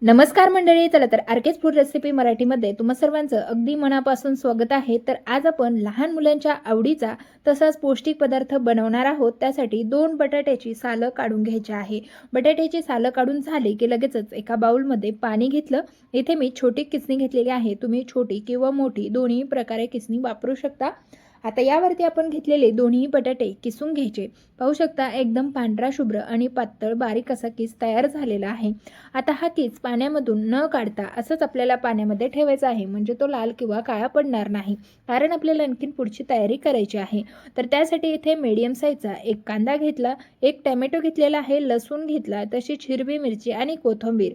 नमस्कार मंडळी, चला तर आरकेच फूड रेसिपी मराठीमध्ये तुम्हा सर्वांचं अगदी मनापासून स्वागत आहे। तर आज आपण लहान मुलांच्या आवडीचा तसाच पौष्टिक पदार्थ बनवणार आहोत। त्यासाठी 2 बटाट्याची सालं काढून घ्यायची आहे। बटाट्याची सालं काढून झाली की लगेचच एका बाउलमध्ये पाणी घेतलं। इथे मी छोटी किसणी घेतलेली आहे, तुम्ही छोटी किंवा मोठी दोन्ही प्रकारे किसणी वापरू शकता। आता यावरती आपण घेतलेले दोन्ही बटाटे किसून घ्यायचे। पाहू शकता एकदम पांढरा शुभ्र आणि पातळ बारीक असा किस तयार झालेला आहे। आता हा किस पाण्यामधून न काढता असंच आपल्याला पाण्यामध्ये ठेवायचा आहे, म्हणजे तो लाल किंवा काळा पडणार नाही, कारण आपल्याला आणखीन पुढची तयारी करायची आहे। तर त्यासाठी इथे मीडियम साईजचा एक कांदा घेतला, एक टोमॅटो घेतलेला आहे, लसूण घेतला, तशीच हिरवी मिरची आणि कोथिंबीर।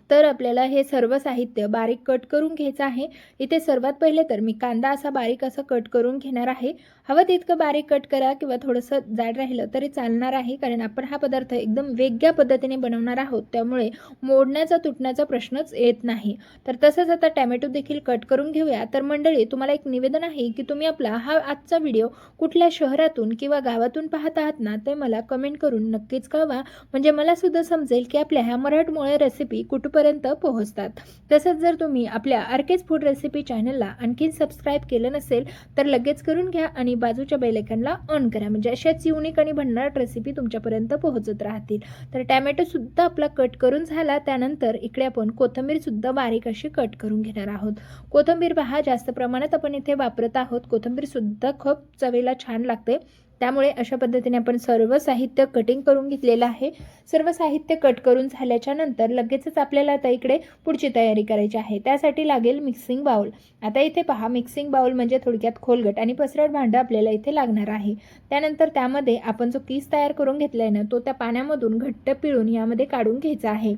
तर आपल्याला हे सर्व साहित्य बारीक कट करून घ्यायचं आहे। इथे सर्वात पहिले तर मी कांदा असा बारीक असा कट करून घेणार आहे। हवं तितकं बारीक कट करा किंवा थोडंसं जाड राहिलं तरी चालणार आहे, कारण आपण हा पदार्थ एकदम वेगळ्या पद्धतीने बनवणार आहोत, त्यामुळे मोडण्याचा तुटण्याचा प्रश्नच येत नाही। तर तसंच आता टोमॅटो देखील कट करून घेऊया। तर मंडळी, तुम्हाला एक निवेदन आहे की तुम्ही आपला हा आजचा व्हिडिओ कुठल्या शहरातून किंवा गावातून पाहत आहात ना, ते मला कमेंट करून नक्कीच कळवा, म्हणजे मला सुद्धा समजेल की आपल्या ह्या मराठमोळ्या रेसिपी कुठपर्यंत पोहोचतात। तसंच जर तुम्ही आपल्या आरकेज फूड रेसिपी चॅनलला आणखी सबस्क्राइब केलं नसेल तर लगेच करून घ्या आणि बाजूच्या बेल आयकॉनला ऑन करा, म्हणजे अशाच युनिक आणि भन्नाट रेसिपी तुमच्यापर्यंत पोहोचत राहतील। तर टोमॅटो सुद्धा आपला कट करून झाला। त्यानंतर इकडे आपण कोथिंबीर सुद्धा बारीक अशी कट करून घेणार आहोत। कोथिंबीर पहा जास्त प्रमाणात आपण इथे वापरत आहोत। कोथिंबीर सुद्धा खूप चवीला छान लागते, त्यामुळे अशा पद्धतीने आपण सर्व साहित्य कटिंग करून घेतलेलं आहे। सर्व साहित्य कट करून झाल्याच्या नंतर लगेचच आपल्याला आता इकडे पुढची तयारी करायची आहे। त्यासाठी लागेल मिक्सिंग बाउल। आता इथे पहा, मिक्सिंग बाउल म्हणजे थोडक्यात खोलगट आणि पसरट भांडं आपल्याला इथे लागणार आहे। त्यानंतर त्यामध्ये आपण जो किस तयार करून घेतलाय ना, तो त्या पाण्यामधून घट्ट पिळून यामध्ये काढून घ्यायचा आहे।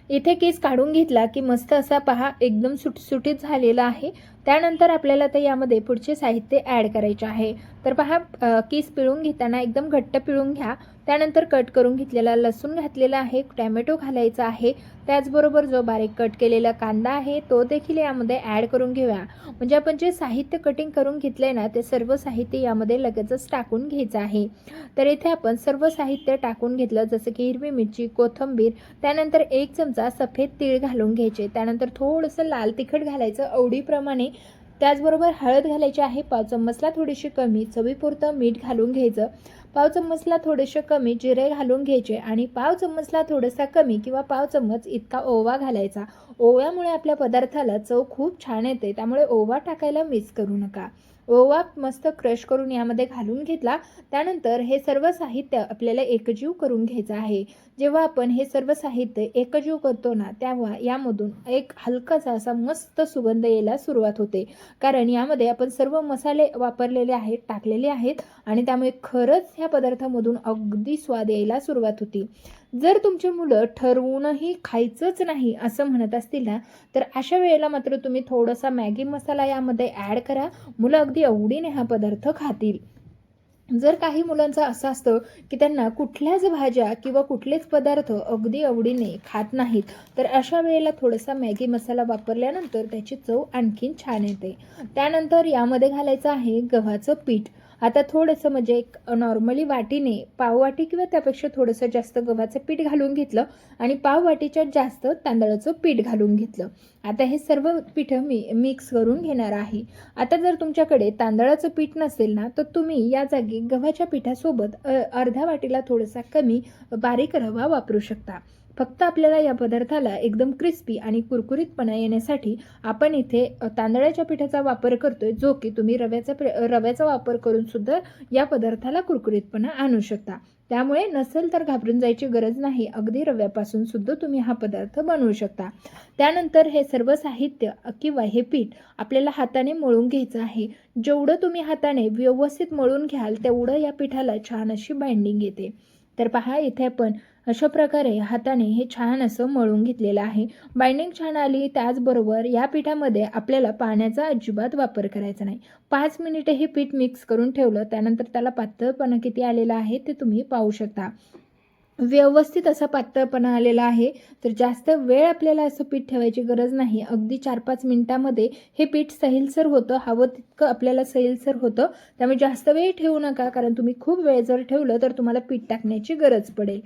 इथे केस काढून घेतला की मस्त असा पहा एकदम सुटसुटीत झालेला आहे। त्यानंतर आपल्याला ते यामध्ये पुढचे साहित्य ॲड करायचे आहे। तर पहा, केस पिळून घेताना एकदम घट्ट पिळून घ्या। त्यानंतर कट करून घेतलेला लसूण घातलेला आहे, टोमॅटो घालायचा आहे, त्याचबरोबर जो बारीक कट केलेला कांदा आहे तो देखील यामध्ये ॲड करून घेऊया। म्हणजे आपण जे साहित्य कटिंग करून घेतले ना, ते सर्व साहित्य यामध्ये लगेचच टाकून घ्यायचं आहे। तर इथे आपण सर्व साहित्य टाकून घेतलं, जसं की हिरवी मिरची, कोथिंबीर, त्यानंतर 1 चमचा सफेद तीळ घालून घ्यायचे, त्यानंतर थोडंसं लाल तिखट घालायचं आवडीप्रमाणे, त्याचबरोबर हळद घालायची आहे 5 चम्मचला थोडीशी कमी, चवीपुरतं मीठ घालून घ्यायचं, 5 चम्मचला थोडेसे कमी जिरे घालून घ्यायचे आणि 5 चम्मचला थोडासा कमी किंवा 5 चम्मच इतका ओवा घालायचा। ओव्यामुळे आपल्या पदार्थाला चव खूप छान येते, त्यामुळे ओवा टाकायला मिस करू नका। ओवा मस्त क्रश करून यामध्ये घालून घेतला। त्यानंतर हे सर्व साहित्य आपल्याला एकजीव करून घ्यायचं आहे। जेव्हा आपण हे सर्व साहित्य एकजीव करतो ना, तेव्हा यामधून एक हलकासा असा मस्त सुगंध यायला सुरुवात होते, कारण यामध्ये आपण सर्व मसाले वापरलेले आहेत, टाकलेले आहेत, आणि त्यामुळे खरंच ह्या पदार्थामधून अगदी स्वाद यायला सुरुवात होती। जर तुमची मुलं ठरवूनही खायचंच नाही असं म्हणत असतील ना, तर अशा वेळेला मात्र तुम्ही थोडासा मॅगी मसाला यामध्ये ॲड करा, मुलं अगदी आवडीने हा पदार्थ खातील। जर काही मुलांचं असं असतं की त्यांना कुठल्याच भाज्या किंवा कुठलेच पदार्थ अगदी आवडीने खात नाहीत, तर अशा वेळेला थोडासा मॅगी मसाला वापरल्यानंतर त्याची चव आणखीन छान येते। त्यानंतर यामध्ये घालायचं आहे गव्हाचं पीठ। आता थोडंसं म्हणजे एक नॉर्मली वाटीने पाववाटी किंवा त्यापेक्षा थोडंसं जास्त गव्हाचं पीठ घालून घेतलं आणि पाववाटीच्या जास्त तांदळाचं पीठ घालून घेतलं। आता हे सर्व पीठ मी मिक्स करून घेणार आहे। आता जर तुमच्याकडे तांदळाचं पीठ नसेल ना, तर तुम्ही या जागी गव्हाच्या पिठासोबत अर्ध्या वाटीला थोडासा कमी बारीक रवा वापरू शकता। फक्त आपल्याला या पदार्थाला एकदम क्रिस्पी आणि कुरकुरीतपणा येण्यासाठी आपण इथे तांदळाच्या पिठाचा वापर करतोय, जो की तुम्ही रव्याचा वापर करून सुद्धा या पदार्थाला कुरकुरीतपणा आणू शकता। त्यामुळे नसेल तर घाबरून जायची गरज नाही, अगदी रव्यापासून सुद्धा तुम्ही हा पदार्थ बनवू शकता। त्यानंतर हे सर्व साहित्य किंवा हे पीठ आपल्याला हाताने मळून घ्यायचं आहे। जेवढं तुम्ही हाताने व्यवस्थित मळून घ्याल तेवढं या पिठाला छान अशी बाइंडिंग येते। तर पहा, इथे आपण अशा प्रकारे हाताने हे छान असं मळून घेतलेलं आहे। बाइंडिंग छान आली, त्याचबरोबर या पिठामध्ये आपल्याला पाण्याचा अजिबात वापर करायचा नाही। 5 मिनिटे हे पीठ मिक्स करून ठेवलं, त्यानंतर त्याला पातळपणा किती आलेला आहे ते तुम्ही पाहू शकता। व्यवस्थित असा पातळपणा आलेला आहे, तर जास्त वेळ आपल्याला असं पीठ ठेवायची गरज नाही। अगदी 4-5 मिनिटांमध्ये हे पीठ सैलसर होतं, हवं तितकं आपल्याला सैलसर होतं, त्यामुळे जास्त वेळ ठेवू नका, कारण तुम्ही खूप वेळ जर ठेवलं तर तुम्हाला पीठ टाकण्याची गरज पडेल।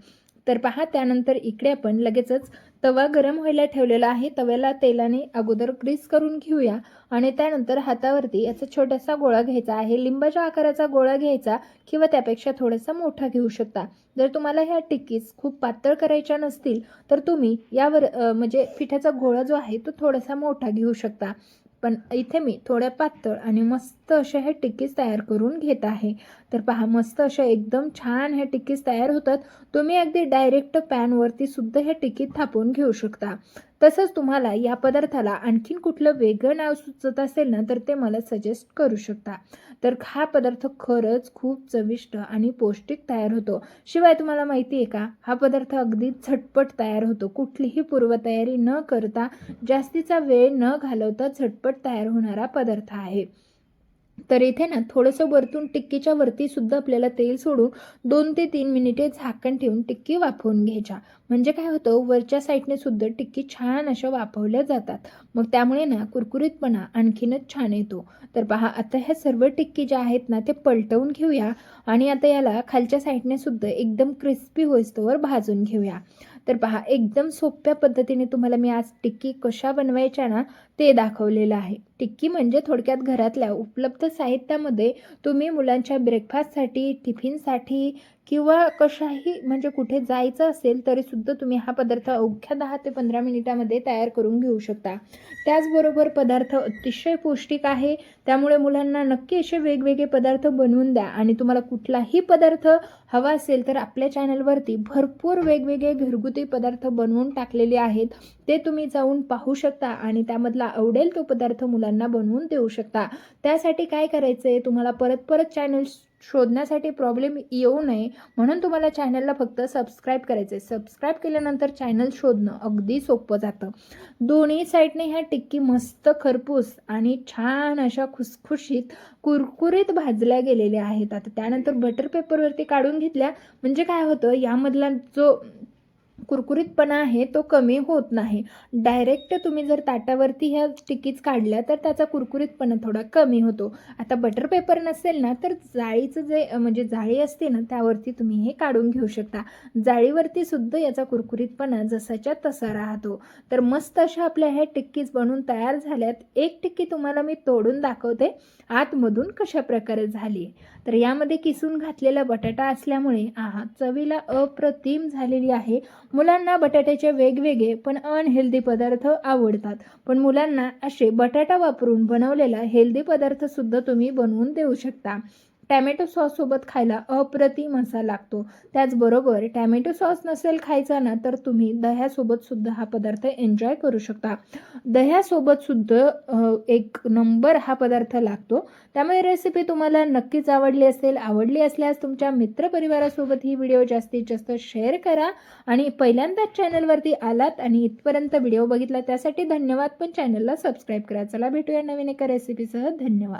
तर पहा, त्यानंतर इकडे आपण लगेचच तवा गरम व्हायला ठेवलेला आहे. तव्याला तेलाने अगोदर ग्रीस करून घेऊया आणि त्यानंतर हातावरती याचा छोटासा गोळा घ्यायचा आहे. लिंबाच्या आकाराचा गोळा घ्यायचा किंवा त्यापेक्षा थोडासा मोठा घेऊ शकता. जर तुम्हाला ह्या टिक्कीज खूप पातळ करायच्या नसतील तर तुम्ही यावर म्हणजे पिठाचा गोळा जो आहे तो थोडासा मोठा घेऊ शकता. पण इथे मी थोड्या पातळ आणि मस्त अशा ह्या टिक्कीज तयार करून घेत आहे. तर पहा, मस्त अशा एकदम छान ह्या टिक्कीज तयार होतात. तुम्ही अगदी डायरेक्ट पॅनवरती सुद्धा ह्या टिक्की थापून घेऊ शकता. तसंच तुम्हाला या पदार्थाला आणखीन कुठलं वेगळं नाव सुचत असेल ना तर ते मला सजेस्ट करू शकता. तर हा पदार्थ खरंच खूप चविष्ट आणि पौष्टिक तयार होतो. शिवाय तुम्हाला माहिती आहे का, हा पदार्थ अगदी झटपट तयार होतो. कुठलीही पूर्वतयारी न करता, जास्तीचा वेळ न घालवता झटपट तयार होणारा पदार्थ आहे. तर इथे ना थोडंसं वरतून टिक्कीच्या वरती सुद्धा आपल्याला तेल सोडून 2 ते 3 मिनिटे झाकण ठेवून टिक्की वाफवून घ्यायच्या. म्हणजे काय होतं, वरच्या साईडने सुद्धा टिक्की छान अशा वाफवल्या जातात. मग त्यामुळे ना कुरकुरीतपणा आणखीनच छान येतो. तर पहा, आता ह्या सर्व टिक्की ज्या आहेत ना ते पलटवून घेऊया आणि आता याला खालच्या साईडने सुद्धा एकदम क्रिस्पी होईस्तोवर भाजून घेऊया. तर पहा, एकदम सोप्या पद्धतीने तुम्हाला मी आज टिक्की कशा बनवायच्या ना ते दाखवलेलं आहे. टिक्की म्हणजे थोडक्यात घरातल्या उपलब्ध साहित्यामध्ये तुम्ही मुलांच्या ब्रेकफास्टसाठी, टिफिनसाठी किंवा कशाही म्हणजे कुठे जायचं असेल तरीसुद्धा तुम्ही हा पदार्थ अवघ्या 10 ते 15 मिनिटामध्ये तयार करून घेऊ शकता. त्याचबरोबर पदार्थ अतिशय पौष्टिक आहे. त्यामुळे मुलांना नक्की असे वेगवेगळे पदार्थ बनवून द्या आणि तुम्हाला कुठलाही पदार्थ हवा असेल तर आपल्या चॅनलवरती भरपूर वेगवेगळे घरगुती पदार्थ बनवून टाकलेले आहेत. ते तुम्ही जाऊन पाहू शकता आणि त्यामधला आवडेल तो पदार्थ मुलांना बनवून देऊ शकता. त्यासाठी काय करायचं आहे, तुम्हाला परत परत चॅनल शोधण्यासाठी प्रॉब्लेम येऊ नये म्हणून तुम्हाला चॅनलला फक्त सबस्क्राईब करायचं आहे. सबस्क्राईब केल्यानंतर चॅनल शोधणं अगदी सोपं जातं. दोन्ही साईडने ह्या टिक्की मस्त खरपूस आणि छान अशा खुसखुशीत कुरकुरीत भाजल्या गेलेल्या आहेत. आता त्यानंतर बटर पेपरवरती काढून घेतल्या म्हणजे काय होतं, यामधला जो कुरकुरीतपणा आहे तो कमी होत नाही. डायरेक्ट तुम्ही जर ताटावरती ह्या टिक्कीज काढल्या तर त्याचा कुरकुरीतपणा थोडा कमी होतो. आता बटर पेपर नसेल ना तर जाळीचं जे म्हणजे जाळी असते ना त्यावरती तुम्ही हे काढून घेऊ शकता. जाळीवरती सुद्धा याचा कुरकुरीतपणा जसाच्या तसा राहतो. तर मस्त अशा आपल्या ह्या टिक्कीज बनवून तयार झाल्यात. एक टिक्की तुम्हाला मी तोडून दाखवते आतमधून कशा प्रकारे झाली. तर यामध्ये किसून घातलेला बटाटा असल्यामुळे चवीला अप्रतिम झालेली आहे. मुलांना बटाट्याचे वेगवेगळे पण अनहेल्दी पदार्थ आवडतात. पण मुलांना असे बटाटा वापरून बनवलेला हेल्दी पदार्थ सुद्धा तुम्ही बनवून देऊ शकता. टॅमॅटो सॉससोबत खायला अप्रतिम असा लागतो. त्याचबरोबर टॅमॅटो सॉस नसेल खायचा ना तर तुम्ही दह्यासोबत सुद्धा हा पदार्थ एन्जॉय करू शकता. दह्यासोबत सुद्धा एक नंबर हा पदार्थ लागतो. त्यामुळे रेसिपी तुम्हाला नक्कीच आवडली असेल. आवडली असल्यास तुमच्या मित्रपरिवारासोबत ही व्हिडिओ जास्तीत जास्त शेअर करा आणि पहिल्यांदाच चॅनलवरती आलात आणि इथपर्यंत व्हिडिओ बघितला त्यासाठी धन्यवाद. पण चॅनलला सबस्क्राईब करा. चला भेटूया नवीन एका रेसिपीसह. धन्यवाद.